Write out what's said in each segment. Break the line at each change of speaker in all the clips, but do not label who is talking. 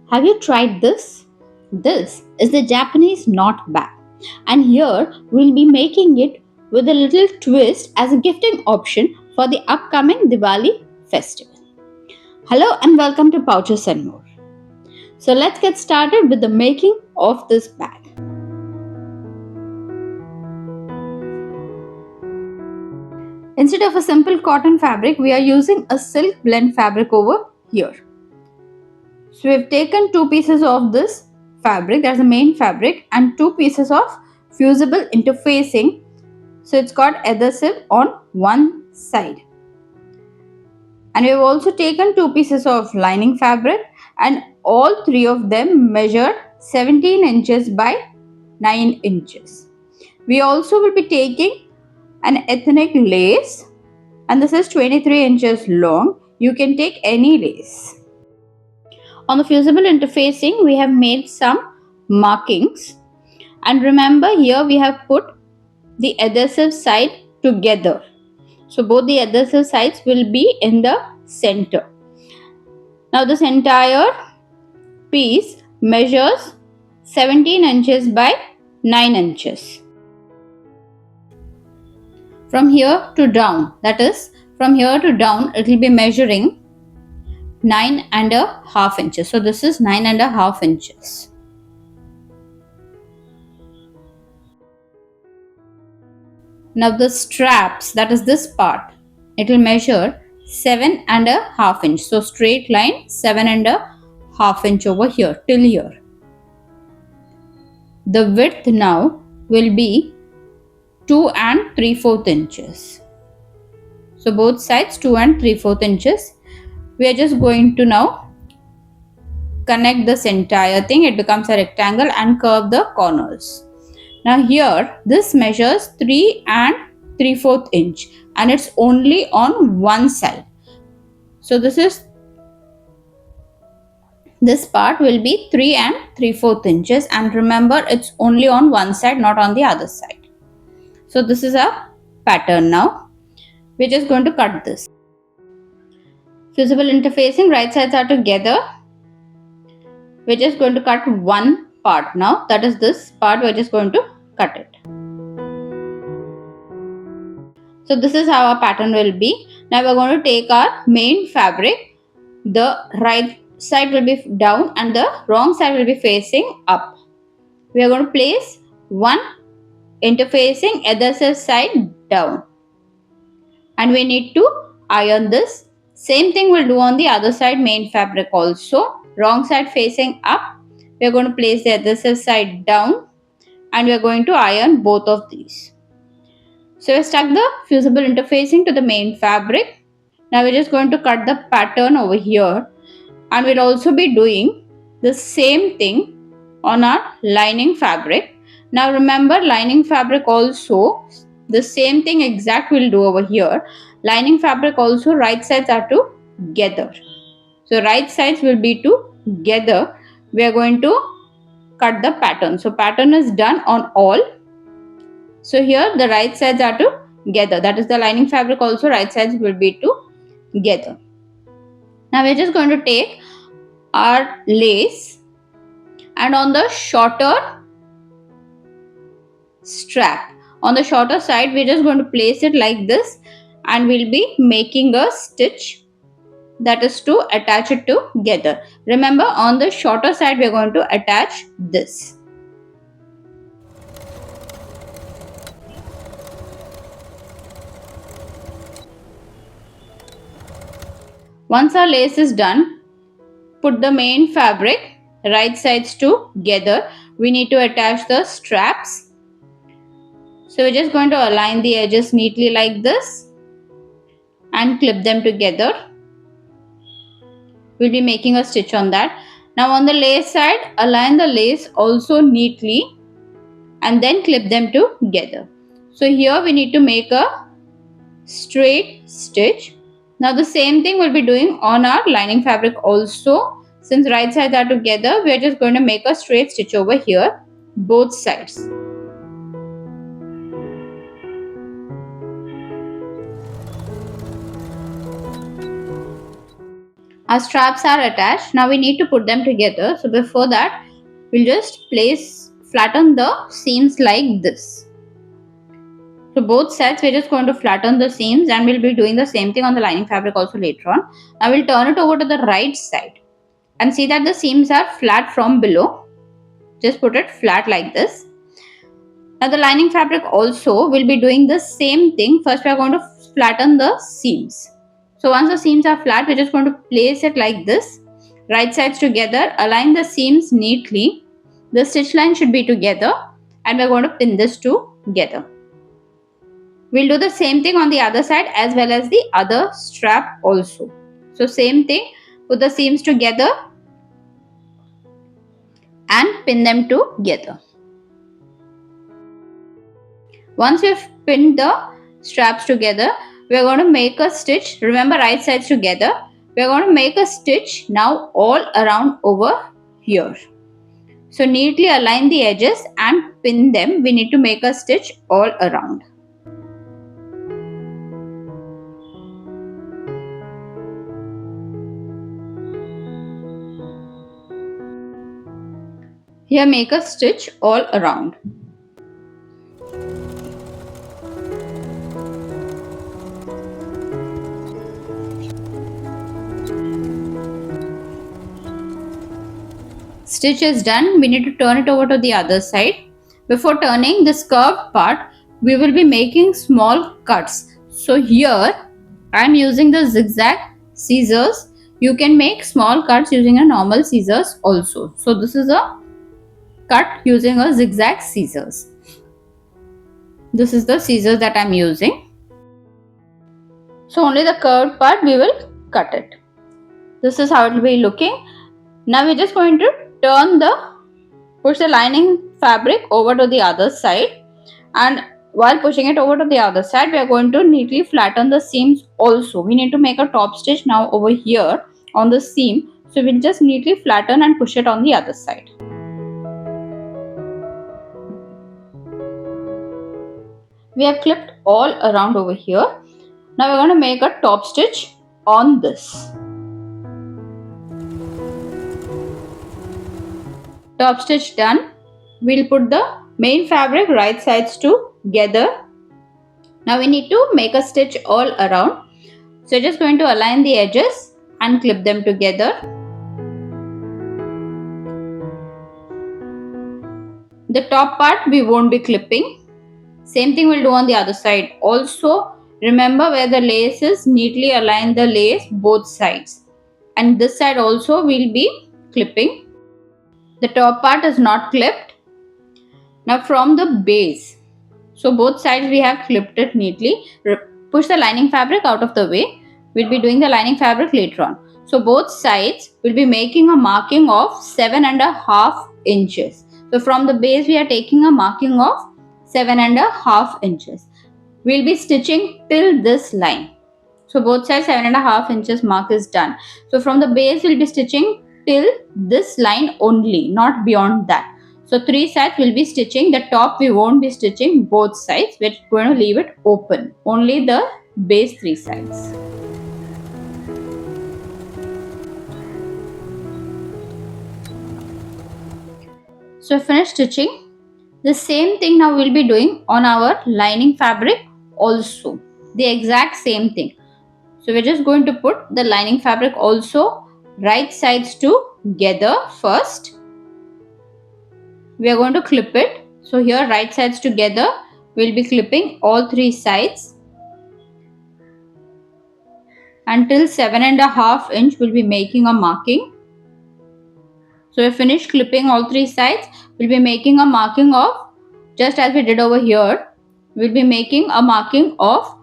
Have you tried this? This is the Japanese knot bag, and here we'll be making it with a little twist as a gifting option for the upcoming Diwali festival. Hello and welcome to Pouches and More. So let's get started with the making of this bag. Instead of a simple cotton fabric, we are using a silk blend fabric over here. So we've taken two pieces of this fabric, that's the main fabric, and two pieces of fusible interfacing. So it's got adhesive on one side. And we've also taken two pieces of lining fabric, and all three of them measured 17 inches by 9 inches. We also will be taking an ethnic lace, and this is 23 inches long. You can take any lace. On the fusible interfacing, we have made some markings, and remember here we have put the adhesive side together. So both the adhesive sides will be in the center. Now this entire piece measures 17 inches by 9 inches. From here to down, that is from here to down, it will be measuring 9.5 inches. So this is 9.5 inches. Now the straps, that is this part, it will measure 7.5 inch. So straight line 7.5 inch over here till here. The width now will be 2 3/4 inches. So both sides 2 3/4 inches. We are just going to now connect this entire thing. It becomes a rectangle and curve the corners. Now here this measures 3 3/4 inch and it's only on one side. So this part will be 3 3/4 inches, and remember it's only on one side, not on the other side. So this is our pattern now. We're just going to cut this. Fusible interfacing, right sides are together. We're just going to cut one part now. That is this part. We're just going to cut it. So this is how our pattern will be. Now we're going to take our main fabric. The right side will be down and the wrong side will be facing up. We are going to place one interfacing adhesive side down. And we need to iron this. Same thing we'll do on the other side, main fabric also. Wrong side facing up. We are going to place the adhesive side down and we are going to iron both of these. So we stuck the fusible interfacing to the main fabric. Now we're just going to cut the pattern over here, and we'll also be doing the same thing on our lining fabric. Now remember, lining fabric also the same thing exact we'll do over here. Lining fabric also right sides are together. So right sides will be together. We are going to cut the pattern. So pattern is done on all. So here the right sides are together. That is the lining fabric also right sides will be together. Now we are just going to take our lace, and on the shorter strap, on the shorter side, we are just going to place it like this, and we'll be making a stitch, that is to attach it together. Remember, on the shorter side we are going to attach this. Once our lace is done, put the main fabric right sides together. We need to attach the straps. So we're just going to align the edges neatly like this and clip them together. We'll be making a stitch on that. Now on the lace side, align the lace also neatly and then clip them together. So here we need to make a straight stitch. Now the same thing we'll be doing on our lining fabric also. Since right sides are together, we are just going to make a straight stitch over here, both sides. Our straps are attached. Now we need to put them together. So before that, we'll just flatten the seams like this. So both sides we're just going to flatten the seams, and we'll be doing the same thing on the lining fabric also later on. Now we'll turn it over to the right side and see that the seams are flat from below. Just put it flat like this. Now the lining fabric also will be doing the same thing. First we are going to flatten the seams. So once the seams are flat, we're just going to place it like this. Right sides together, align the seams neatly. The stitch line should be together, and we're going to pin this together. We'll do the same thing on the other side as well as the other strap also. So same thing, put the seams together and pin them together. Once we've pinned the straps together, we are going to make a stitch. Remember, right sides together. We are going to make a stitch now all around over here. So neatly align the edges and pin them. We need to make a stitch all around. Here make a stitch all around. Stitch is done. We need to turn it over to the other side. Before turning this curved part, we will be making small cuts. So here I am using the zigzag scissors. You can make small cuts using a normal scissors also. So this is a cut using a zigzag scissors. This is the scissors that I am using. So only the curved part we will cut it. This is how it will be looking. Now we're just going to push the lining fabric over to the other side, and while pushing it over to the other side, we are going to neatly flatten the seams also. We need to make a top stitch now over here on the seam. So we'll just neatly flatten and push it on the other side. We have clipped all around over here. Now we're going to make a top stitch on this. Top stitch done. We'll put the main fabric right sides together. Now we need to make a stitch all around. So just going to align the edges and clip them together. The top part we won't be clipping. Same thing we'll do on the other side. Also remember, where the lace is, neatly align the lace both sides. And this side also we'll be clipping. The top part is not clipped. Now from the base, so both sides we have clipped it neatly. Push the lining fabric out of the way. We'll be doing the lining fabric later on. So both sides will be making a marking of 7.5 inches. So from the base we are taking a marking of 7.5 inches. We'll be stitching till this line. So both sides 7.5 inches mark is done. So from the base we'll be stitching till this line only, not beyond that. So 3 sides we'll be stitching. The top we won't be stitching both sides. We're going to leave it open. Only the base 3 sides. So finish stitching. The same thing now we'll be doing on our lining fabric also. The exact same thing. So we're just going to put the lining fabric also right sides together first. We are going to clip it. So here right sides together, we'll be clipping all 3 sides. Until 7.5 inch we'll be making a marking. So we finished clipping all 3 sides. We'll be making a marking of, just as we did over here, we'll be making a marking of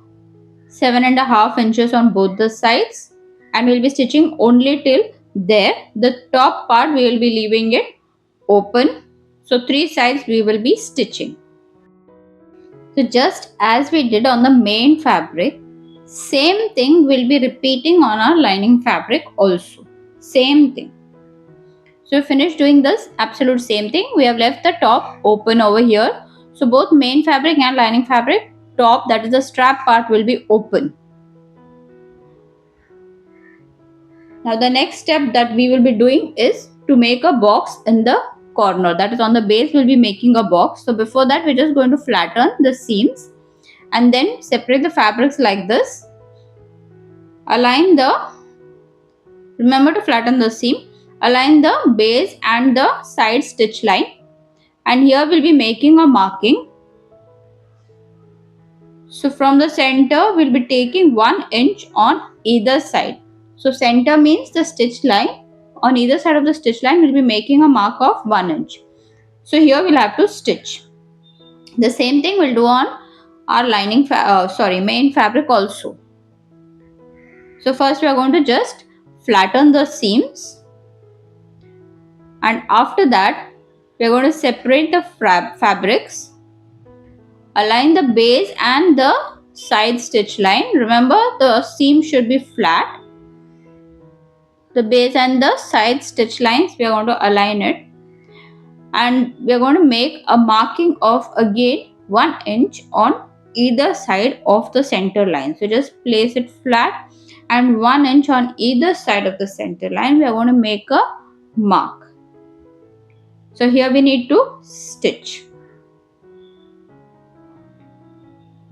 7.5 inches on both the sides, and we'll be stitching only till there. The top part we will be leaving it open. So 3 sides we will be stitching. So just as we did on the main fabric, same thing we'll be repeating on our lining fabric also. Same thing. So we finished doing this absolute same thing. We have left the top open over here. So both main fabric and lining fabric, top, that is the strap part, will be open. Now the next step that we will be doing is to make a box in the corner, that is on the base we'll be making a box. So before that we're just going to flatten the seams and then separate the fabrics like this. Align the, remember to flatten the seam, align the base and the side stitch line, and here we'll be making a marking. So from the center we'll be taking 1 inch on either side. So center means the stitch line. On either side of the stitch line we'll be making a mark of 1 inch. So here we'll have to stitch. The same thing we'll do on our main fabric also. So first we are going to just flatten the seams, and after that we are going to separate the fabrics, align the base and the side stitch line. Remember, the seam should be flat. The base and the side stitch lines we are going to align it, and we are going to make a marking of again 1 inch on either side of the center line. So just place it flat, and 1 inch on either side of the center line we are going to make a mark. So here we need to stitch.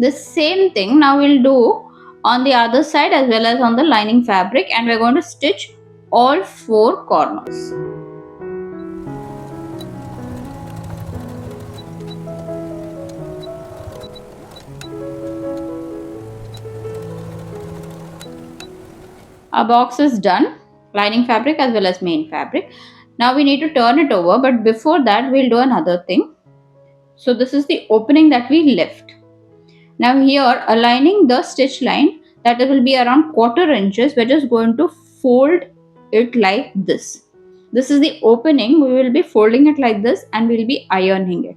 The same thing now we'll do on the other side as well as on the lining fabric, and we're going to stitch all 4 corners. Our box is done, lining fabric as well as main fabric. Now we need to turn it over, but before that we'll do another thing. So this is the opening that we left. Now here, aligning the stitch line, that will be around 1/4 inches, we're just going to fold it like this. This is the opening, we will be folding it like this and we'll be ironing it.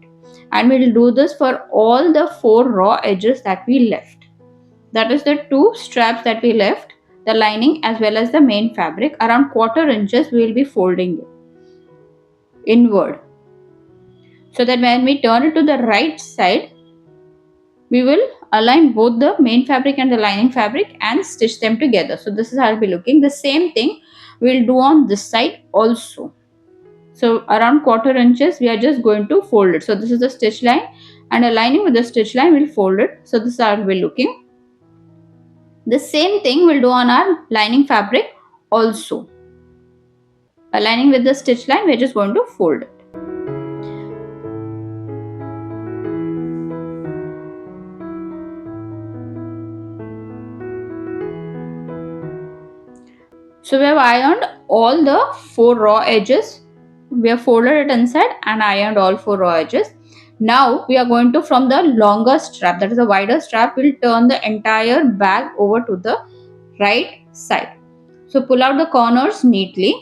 And we'll do this for all the 4 raw edges that we left. That is the 2 straps that we left, the lining as well as the main fabric. Around 1/4 inches we will be folding it inward, so that when we turn it to the right side, we will align both the main fabric and the lining fabric and stitch them together. So this is how it will be looking. The same thing we will do on this side also. So around 1/4 inches we are just going to fold it. So this is the stitch line, and aligning with the stitch line we'll fold it. So this is how it will be looking. The same thing we'll do on our lining fabric also. Aligning with the stitch line we're just going to fold it. So we have ironed all the 4 raw edges. We have folded it inside and ironed all 4 raw edges. Now we are going to, from the longer strap, that is the wider strap, we'll turn the entire bag over to the right side. So pull out the corners neatly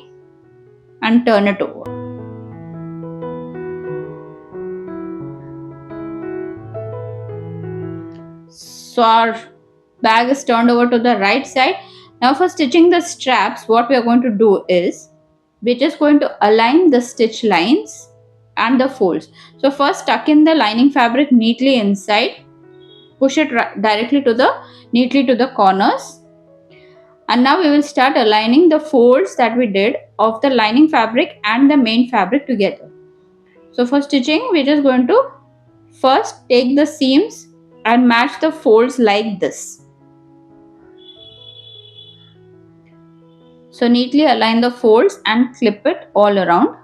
and turn it over. So our bag is turned over to the right side. Now for stitching the straps, what we are going to do is, we're just going to align the stitch lines and the folds. So first tuck in the lining fabric neatly inside, push it neatly to the corners, and now we will start aligning the folds that we did of the lining fabric and the main fabric together. So for stitching, we're just going to first take the seams and match the folds like this. So neatly align the folds and clip it all around.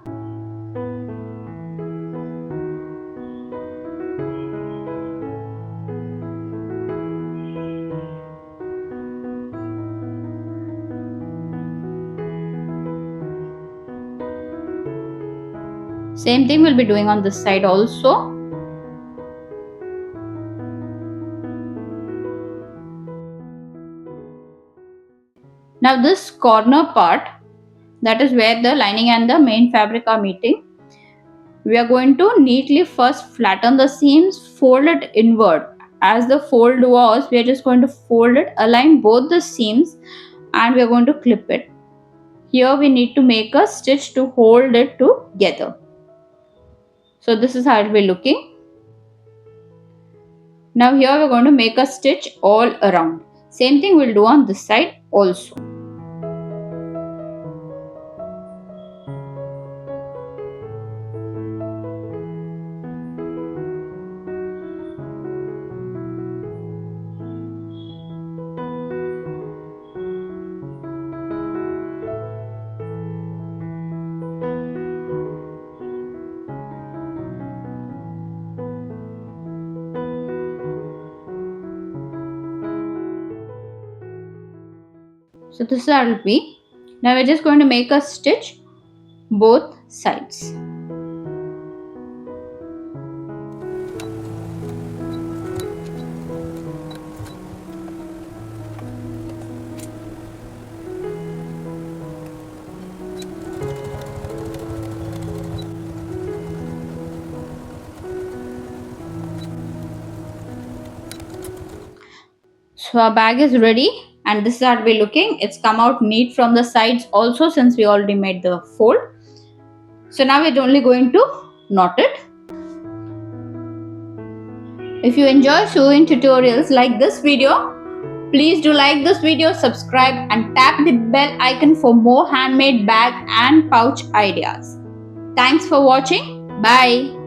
Same thing we'll be doing on this side also. Now this corner part, that is where the lining and the main fabric are meeting, we are going to neatly first flatten the seams, fold it inward. As the fold was, we are just going to fold it, align both the seams, and we are going to clip it. Here we need to make a stitch to hold it together. So this is how it will be looking. Now here we are going to make a stitch all around. Same thing we'll do on this side also. So this is how it will be. Now we're just going to make a stitch both sides. So our bag is ready, and this is how it will be looking. It's come out neat from the sides also, since we already made the fold. So now we're only going to knot it. If you enjoy sewing tutorials like this video, please do like this video, subscribe and tap the bell icon for more handmade bag and pouch ideas. Thanks for watching. Bye.